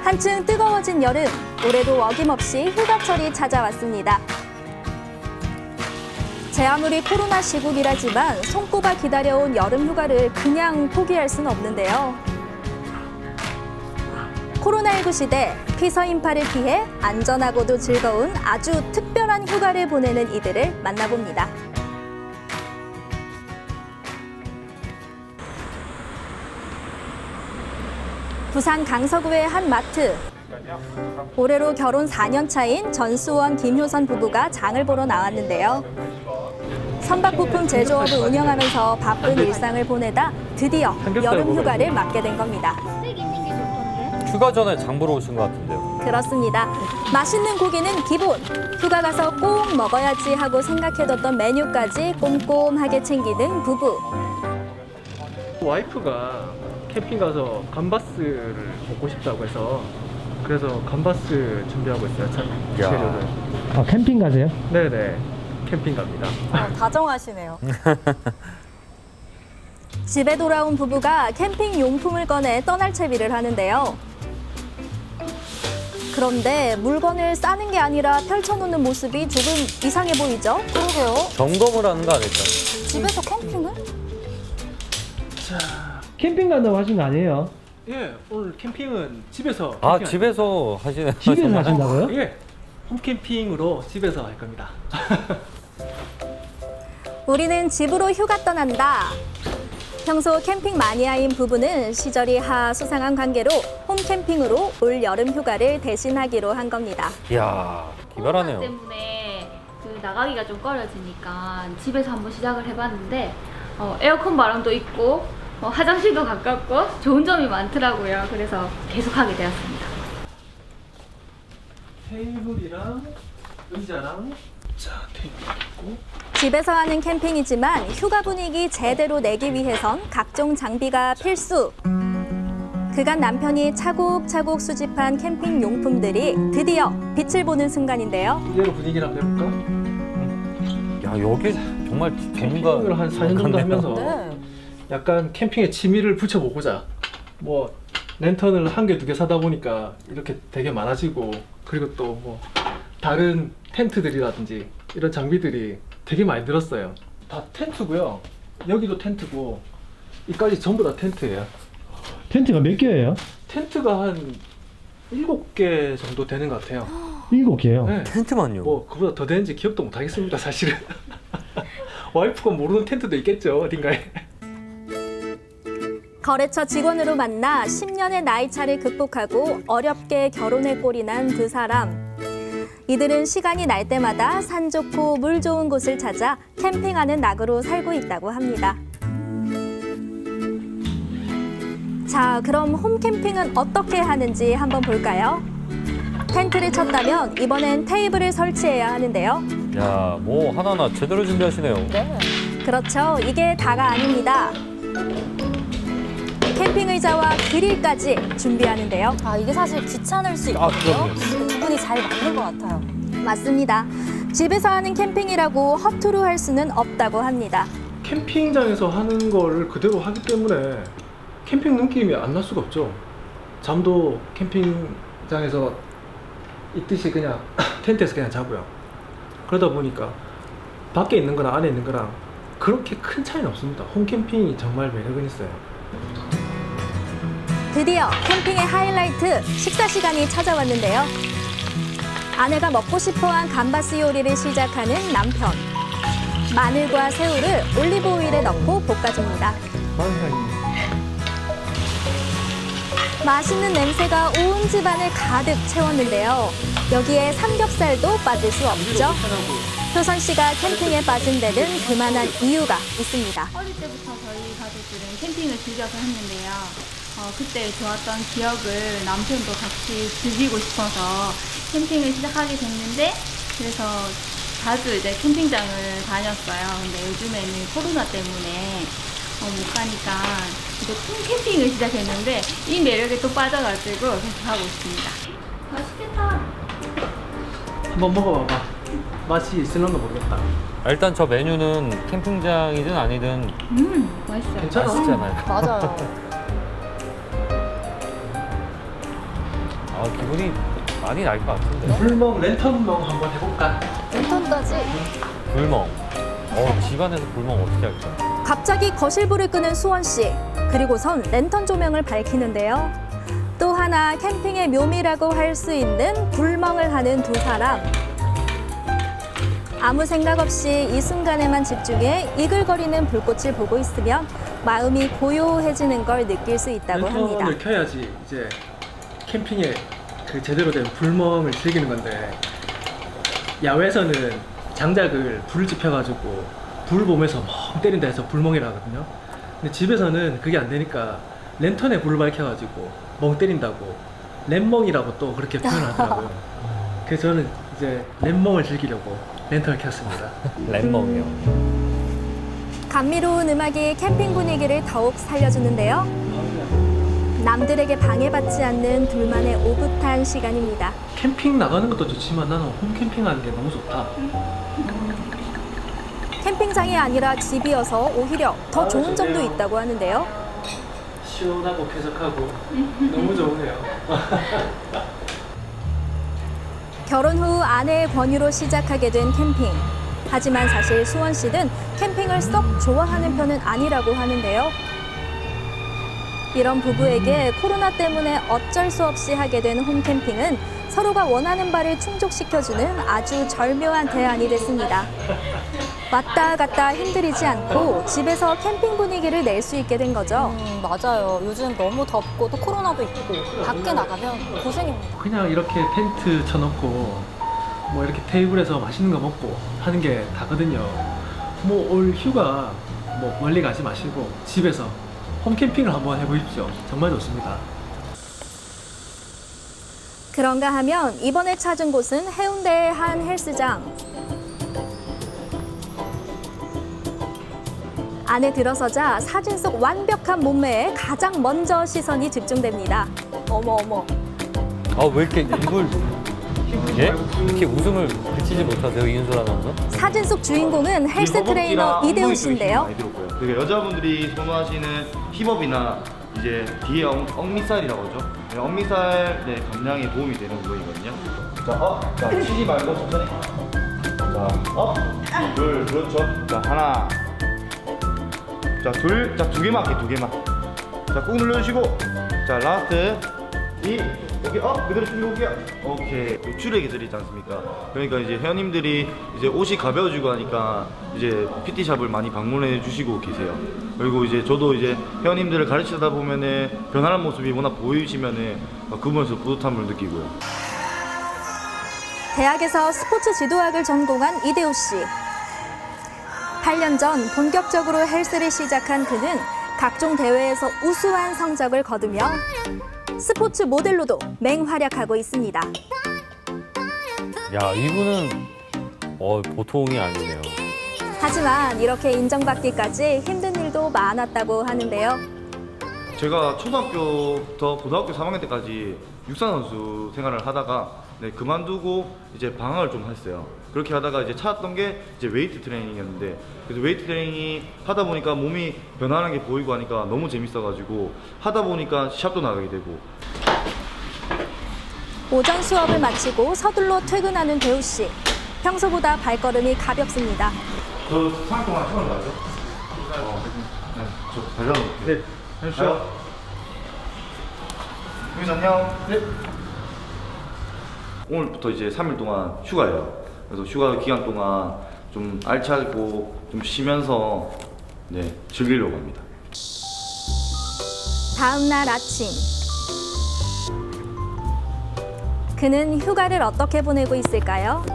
한층 뜨거워진 여름, 올해도 어김없이 휴가철이 찾아왔습니다. 제 아무리 코로나 시국이라지만 손꼽아 기다려온 여름 휴가를 그냥 포기할 수는 없는데요. 코로나19 시대 피서 인파를 피해 안전하고도 즐거운 아주 특별한 휴가를 보내는 이들을 만나봅니다. 부산 강서구의 한 마트. 올해로 결혼 4년 차인 전수원, 김효선 부부가 장을 보러 나왔는데요. 선박 부품 제조업을 운영하면서 바쁜 일상을 보내다 드디어 여름 휴가를 맞게 된 겁니다. 휴가 전에 장 보러 오신 것 같은데요. 그렇습니다. 맛있는 고기는 기본. 휴가 가서 꼭 먹어야지 하고 생각해뒀던 메뉴까지 꼼꼼하게 챙기는 부부. 와이프가 캠핑 가서 감바스를 먹고 싶다고 해서 그래서 감바스 준비하고 있어요. 재료를. 아, 캠핑 가세요? 네네. 캠핑 갑니다. 다정하시네요. 집에 돌아온 부부가 캠핑 용품을 꺼내 떠날 채비를 하는데요. 그런데 물건을 싸는 게 아니라 펼쳐놓는 모습이 조금 이상해 보이죠? 그러게요. 점검을 하는 거 아닐까요? 집에서 캠핑을? 캠핑 간다고 하신 거 아니에요? 예, 오늘 캠핑은 집에서. 아, 캠핑 집에서 하시네요. 집에서 하신다고요? 예, 홈캠핑으로 집에서 할 겁니다. 우리는 집으로 휴가 떠난다. 평소 캠핑 마니아인 부부는 시절이 하수상한 관계로 홈캠핑으로 올 여름 휴가를 대신하기로 한 겁니다. 이야, 기발하네요. 코로나 때문에 나가기가 좀 꺼려지니까 집에서 한번 시작을 해봤는데 에어컨 바람도 있고 화장실도 가깝고 좋은 점이 많더라고요. 그래서 계속 하게 되었습니다. 테이블이랑 의자랑 테이블 있고. 집에서 하는 캠핑이지만 휴가 분위기 제대로 내기 위해선 각종 장비가 필수. 그간 남편이 차곡차곡 수집한 캠핑 용품들이 드디어 빛을 보는 순간인데요. 이대로 분위기를 한번 해볼까? 야, 여기 정말 전문가. 캠핑을 한 4년 정도 같네요. 하면서 약간 캠핑에 취미를 붙여보고자 뭐 랜턴을 한 개, 두 개 사다 보니까 이렇게 되게 많아지고 그리고 또 뭐 다른 텐트들이라든지 이런 장비들이 되게 많이 들었어요. 다 텐트고요. 여기도 텐트고 이까지 전부 다 텐트예요. 텐트가 몇 개예요? 텐트가 한 7개 정도 되는 것 같아요. 7개요? 네. 텐트만요. 뭐 그보다 더 되는지 기억도 못 하겠습니다, 사실은. 와이프가 모르는 텐트도 있겠죠, 어딘가에. 거래처 직원으로 만나 10년의 나이 차를 극복하고 어렵게 결혼의 꼴이 난 두 사람. 이들은 시간이 날 때마다 산 좋고 물 좋은 곳을 찾아 캠핑하는 낙으로 살고 있다고 합니다. 자, 그럼 홈캠핑은 어떻게 하는지 한번 볼까요? 텐트를 쳤다면 이번엔 테이블을 설치해야 하는데요. 야, 뭐 하나하나 제대로 준비하시네요. 그렇죠. 이게 다가 아닙니다. 캠핑 의자와 그릴까지 준비하는데요. 아, 이게 사실 귀찮을 수 있거든요. 두 분이 잘 맞는 것 같아요. 맞습니다. 집에서 하는 캠핑이라고 허투루 할 수는 없다고 합니다. 캠핑장에서 하는 거를 그대로 하기 때문에 캠핑 느낌이 안 날 수가 없죠. 잠도 캠핑장에서 있듯이 그냥 텐트에서 그냥 자고요. 그러다 보니까 밖에 있는 거랑 안에 있는 거랑 그렇게 큰 차이는 없습니다. 홈캠핑이 정말 매력은 있어요. 드디어 캠핑의 하이라이트 식사 시간이 찾아왔는데요. 아내가 먹고 싶어한 감바스 요리를 시작하는 남편. 마늘과 새우를 올리브 오일에 넣고 볶아줍니다. 맛있는 냄새가 온 집안을 가득 채웠는데요. 여기에 삼겹살도 빠질 수 없죠. 효선 씨가 캠핑에 빠진 데는 그만한 이유가 있습니다. 어릴 때부터 저희 가족들은 캠핑을 즐겨서 했는데요. 그때 좋았던 기억을 남편도 같이 즐기고 싶어서 캠핑을 시작하게 됐는데 그래서 자주 이제 캠핑장을 다녔어요. 근데 요즘에는 코로나 때문에 못 가니까 이제 홈캠핑을 시작했는데 이 매력에 또 빠져가지고 계속 하고 있습니다. 맛있겠다. 한번 먹어봐봐. 맛이 있을런가 모르겠다. 일단 저 메뉴는 캠핑장이든 아니든 맛있어요. 괜찮아. 맛있잖아요. 맞아요. 아, 기분이 많이 날 것 같은데. 불멍, 랜턴멍 한번 해볼까? 랜턴까지. 불멍. 집안에서 불멍 어떻게 할까? 갑자기 거실불을 끄는 수원 씨. 그리고선 랜턴 조명을 밝히는데요. 또 하나 캠핑의 묘미라고 할 수 있는 불멍을 하는 두 사람. 아무 생각 없이 이 순간에만 집중해 이글거리는 불꽃을 보고 있으면 마음이 고요해지는 걸 느낄 수 있다고 합니다. 랜턴을 켜야지 이제 캠핑에 그 제대로 된 불멍을 즐기는 건데, 야외에서는 장작을 불을 지펴가지고 불 보면서 멍 때린다 해서 불멍이라 하거든요. 근데 집에서는 그게 안 되니까 랜턴에 불을 밝혀가지고 멍 때린다고 랜멍이라고 또 그렇게 표현하더라고요. 그래서 저는 이제 랜멍을 즐기려고 랜턴을 켰습니다. 랜멍이요. 감미로운 음악이 캠핑 분위기를 더욱 살려주는데요. 남들에게 방해받지 않는 둘만의 오붓한 시간입니다. 캠핑 나가는 것도 좋지만 나는 홈 캠핑하는 게 너무 좋다. 캠핑장이 아니라 집이어서 오히려 더 좋은 점도 있다고 하는데요. 시원하고 쾌적하고 너무 좋으네요. 결혼 후 아내의 권유로 시작하게 된 캠핑. 하지만 사실 수원 씨는 캠핑을 썩 좋아하는 편은 아니라고 하는데요. 이런 부부에게 코로나 때문에 어쩔 수 없이 하게 된 홈캠핑은 서로가 원하는 바를 충족시켜주는 아주 절묘한 대안이 됐습니다. 왔다 갔다 힘들이지 않고 집에서 캠핑 분위기를 낼 수 있게 된 거죠. 맞아요. 요즘 너무 덥고 또 코로나도 있고 밖에 나가면 고생입니다. 그냥 이렇게 텐트 쳐놓고 뭐 이렇게 테이블에서 맛있는 거 먹고 하는 게 다거든요. 뭐 올 휴가 뭐 멀리 가지 마시고 집에서 홈캠핑을 한번 해보십시오. 정말 좋습니다. 그런가 하면 이번에 찾은 곳은 해운대의 한 헬스장. 안에 들어서자 사진 속 완벽한 몸매에 가장 먼저 시선이 집중됩니다. 어머 어머. 왜 이렇게 입을 예? 이렇게 웃음을 그치지 못하세요, 이은솔 아나운서? 사진 속 주인공은 헬스 트레이너 이대훈 씨인데요. 그러니까 여자분들이 선호하시는 힙업이나 이제 뒤에 억미살이라고 하죠. 네, 억미살 감량에 도움이 되는 부분이거든요. 자, 치지 말고 천천히. 자, 둘, 그렇죠. 자, 하나. 자, 둘, 자, 두 개만 할게, 두 개만. 자, 꾹 눌러주시고. 자, 라스트. 오케이, 그대로 준비 올게요. 오케이. 출액이 들이지 않습니까? 그러니까 이제 회원님들이 이제 옷이 가벼워지고 하니까 이제 PT샵을 많이 방문해 주시고 계세요. 그리고 이제 저도 이제 회원님들을 가르치다 보면은 변하는 모습이 워낙 보이시면은 그분에서 뿌듯함을 느끼고요. 대학에서 스포츠 지도학을 전공한 이대훈 씨. 8년 전 본격적으로 헬스를 시작한 그는 각종 대회에서 우수한 성적을 거두며 스포츠 모델로도 맹활약하고 있습니다. 야, 이분은 보통이 아니네요. 하지만 이렇게 인정받기까지 힘든 일도 많았다고 하는데요. 제가 초등학교부터 고등학교 3학년 때까지 육상선수 생활을 하다가 그만두고 이제 방학을 좀 했어요. 그렇게 하다가 이제 찾았던 게 이제 웨이트 트레이닝이었는데, 그래서 웨이트 트레이닝이 하다 보니까 몸이 변하는 게 보이고 하니까 너무 재밌어가지고 하다 보니까 시합도 나가게 되고. 오전 수업을 마치고 서둘러 퇴근하는 대우 씨. 평소보다 발걸음이 가볍습니다. 저 상황 동안 시간 나죠? 네, 저 잘 잡아볼게요. 네, 해주세요. 여기서 안녕. 네. 오늘부터 이제 3일 동안 휴가예요. 그래서 휴가 기간 동안 좀 알차고 좀 쉬면서 즐기려고 합니다. 다음 날 아침. 그는 휴가를 어떻게 보내고 있을까요?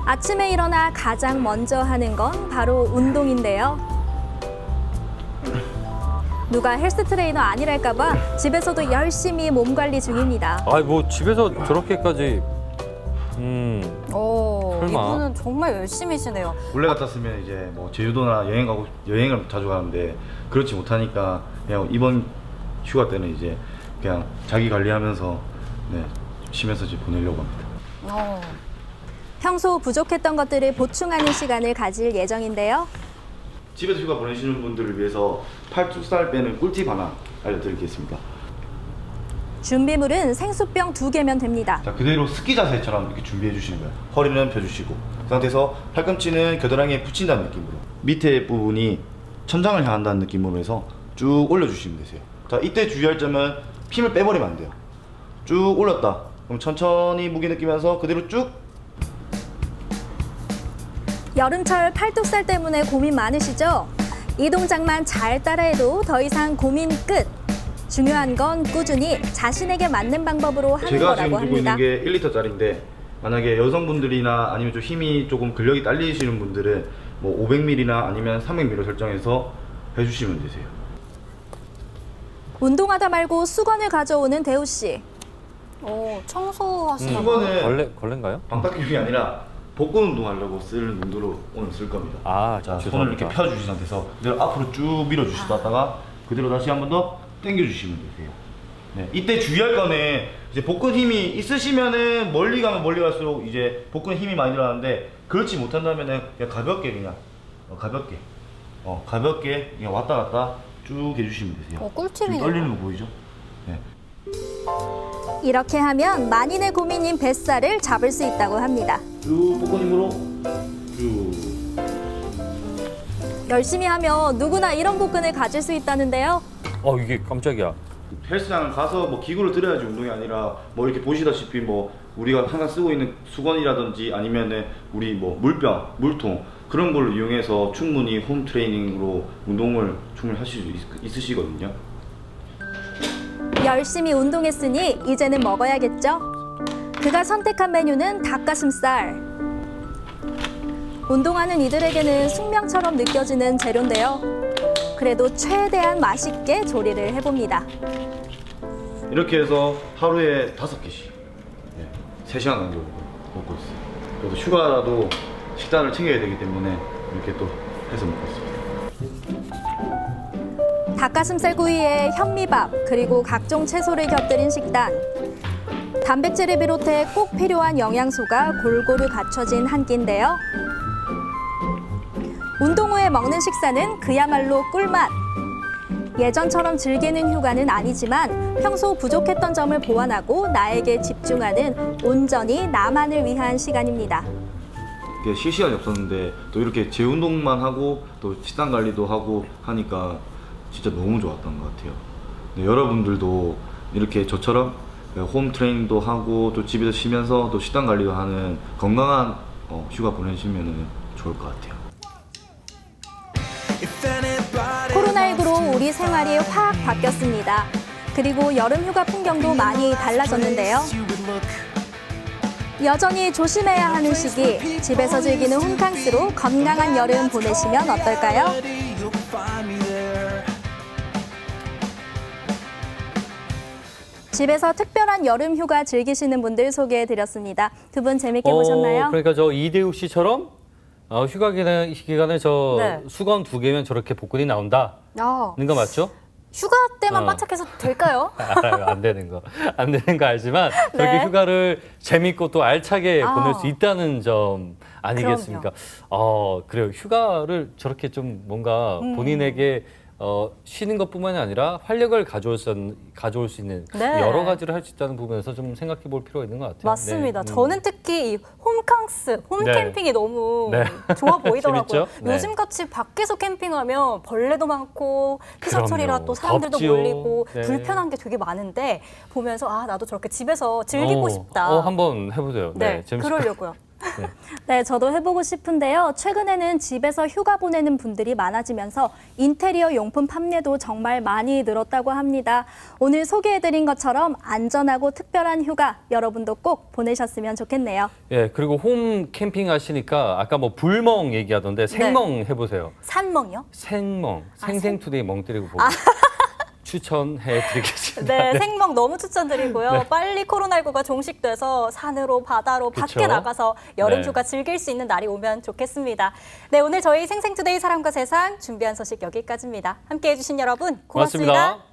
아침에 일어나 가장 먼저 하는 건 바로 운동인데요. 누가 헬스 트레이너 아니랄까봐 집에서도 열심히 몸 관리 중입니다. 집에서 저렇게까지 설마. 이분은 정말 열심히시네요. 원래 같았으면 이제 뭐 제주도나 여행을 자주 가는데 그렇지 못하니까 그냥 이번 휴가 때는 이제 그냥 자기 관리하면서 쉬면서 이제 보내려고 합니다. 평소 부족했던 것들을 보충하는 시간을 가질 예정인데요. 집에서 휴가 보내시는 분들을 위해서 팔뚝살 빼는 꿀팁 하나 알려드리겠습니다. 준비물은 생수병 2개면 됩니다. 자, 그대로 스키 자세처럼 이렇게 준비해 주시는 거예요. 허리는 펴주시고 그 상태에서 팔꿈치는 겨드랑이에 붙인다는 느낌으로 밑에 부분이 천장을 향한다는 느낌으로 해서 쭉 올려주시면 되세요. 자, 이때 주의할 점은 힘을 빼버리면 안 돼요. 쭉 올렸다. 그럼 천천히 무게 느끼면서 그대로 쭉. 여름철 팔뚝살 때문에 고민 많으시죠? 이 동작만 잘 따라해도 더 이상 고민 끝! 중요한 건 꾸준히 자신에게 맞는 방법으로 하는 제가 지금 거라고 들고 있는 합니다. 게 1리터짜리인데 만약에 여성분들이나 아니면 좀 힘이 조금 근력이 딸리시는 분들은 뭐 500ml나 아니면 300ml 설정해서 해주시면 되세요. 운동하다 말고 수건을 가져오는 대우 씨. 청소하시나 봐요. 수건은 걸레인가요? 방 닦기용이 아니라 복근 운동하려고 쓰는 용도로 오늘 쓸 겁니다. 아, 자, 손을 죄송합니다. 이렇게 펴주신 상태에서 그대로 앞으로 쭉 밀어주시다가 그대로 다시 한 번 더 당겨주시면 되세요. 네, 이때 주의할 거는 이제 복근 힘이 있으시면은 멀리 가면 멀리 갈수록 이제 복근 힘이 많이 들어가는데 그렇지 못한다면은 그냥 가볍게 가볍게 그냥 왔다 갔다 쭉 해주시면 되세요. 꿀팁이네요. 지금 떨리는 거 보이죠? 네. 이렇게 하면 만인의 고민인 뱃살을 잡을 수 있다고 합니다. 쭉 복근 힘으로 쭉. 열심히 하면 누구나 이런 복근을 가질 수 있다는데요. 이게 깜짝이야. 헬스장 가서 뭐 기구를 들여야지 운동이 아니라 뭐 이렇게 보시다시피 뭐 우리가 항상 쓰고 있는 수건이라든지 아니면은 우리 뭐 물병, 물통 그런 걸 이용해서 충분히 홈 트레이닝으로 운동을 충분히 하실 수 있으시거든요. 열심히 운동했으니 이제는 먹어야겠죠? 그가 선택한 메뉴는 닭가슴살. 운동하는 이들에게는 숙명처럼 느껴지는 재료인데요. 그래도 최대한 맛있게 조리를 해봅니다. 이렇게 해서 하루에 5개씩 3시간 간격으로 먹고 있어요. 그래도 휴가라도 식단을 챙겨야 되기 때문에 이렇게 또 해서 먹고 있습니다. 닭가슴살 구이에 현미밥 그리고 각종 채소를 곁들인 식단. 단백질을 비롯해 꼭 필요한 영양소가 골고루 갖춰진 한 끼인데요. 운동 후에 먹는 식사는 그야말로 꿀맛. 예전처럼 즐기는 휴가는 아니지만 평소 부족했던 점을 보완하고 나에게 집중하는 온전히 나만을 위한 시간입니다. 이게 쉴 시간이 없었는데 또 이렇게 재운동만 하고 또 식단 관리도 하고 하니까 진짜 너무 좋았던 것 같아요. 네, 여러분들도 이렇게 저처럼 홈 트레이닝도 하고 또 집에서 쉬면서 또 식단 관리도 하는 건강한 휴가 보내시면 좋을 것 같아요. 코로나19로 우리 생활이 확 바뀌었습니다. 그리고 여름 휴가 풍경도 많이 달라졌는데요. 여전히 조심해야 하는 시기, 집에서 즐기는 홈캉스로 건강한 여름 보내시면 어떨까요? 집에서 특별한 여름 휴가 즐기시는 분들 소개해드렸습니다. 두 분 재밌게 보셨나요? 그러니까 저 이대욱 씨처럼 휴가 기간에 저 네. 수건 2개면 저렇게 복근이 나온다. 는 거 맞죠? 휴가 때만 바짝해서 될까요? 알아요. 안 되는 거 알지만 저렇게 네. 휴가를 재밌고 또 알차게 보낼 수 있다는 점 아니겠습니까? 그래요. 휴가를 저렇게 좀 뭔가 본인에게 쉬는 것뿐만이 아니라 활력을 가져올 수 있는 네. 여러 가지를 할 수 있다는 부분에서 좀 생각해 볼 필요가 있는 것 같아요. 맞습니다. 네. 저는 특히 이 홈캉스, 홈캠핑이 너무 네. 좋아 보이더라고요. 재밌죠? 네. 요즘같이 밖에서 캠핑하면 벌레도 많고 피서철이라 그럼요. 또 사람들도 덥지요. 몰리고 네. 불편한 게 되게 많은데 보면서 나도 저렇게 집에서 즐기고 싶다. 한번 해보세요. 네, 재밌을 것 그러려고요. 네, 저도 해보고 싶은데요. 최근에는 집에서 휴가 보내는 분들이 많아지면서 인테리어 용품 판매도 정말 많이 늘었다고 합니다. 오늘 소개해드린 것처럼 안전하고 특별한 휴가 여러분도 꼭 보내셨으면 좋겠네요. 예, 그리고 홈 캠핑 하시니까 아까 뭐 불멍 얘기하던데 생멍 해보세요. 산멍이요? 생멍, 생생투데이 멍 때리고 보고 추천해드리겠습니다. 네, 생멍 너무 추천드리고요. 빨리 코로나19가 종식돼서 산으로, 바다로, 밖에 그쵸? 나가서 여름 네. 휴가 즐길 수 있는 날이 오면 좋겠습니다. 네, 오늘 저희 생생투데이 사람과 세상 준비한 소식 여기까지입니다. 함께해 주신 여러분 고맙습니다. 고맙습니다.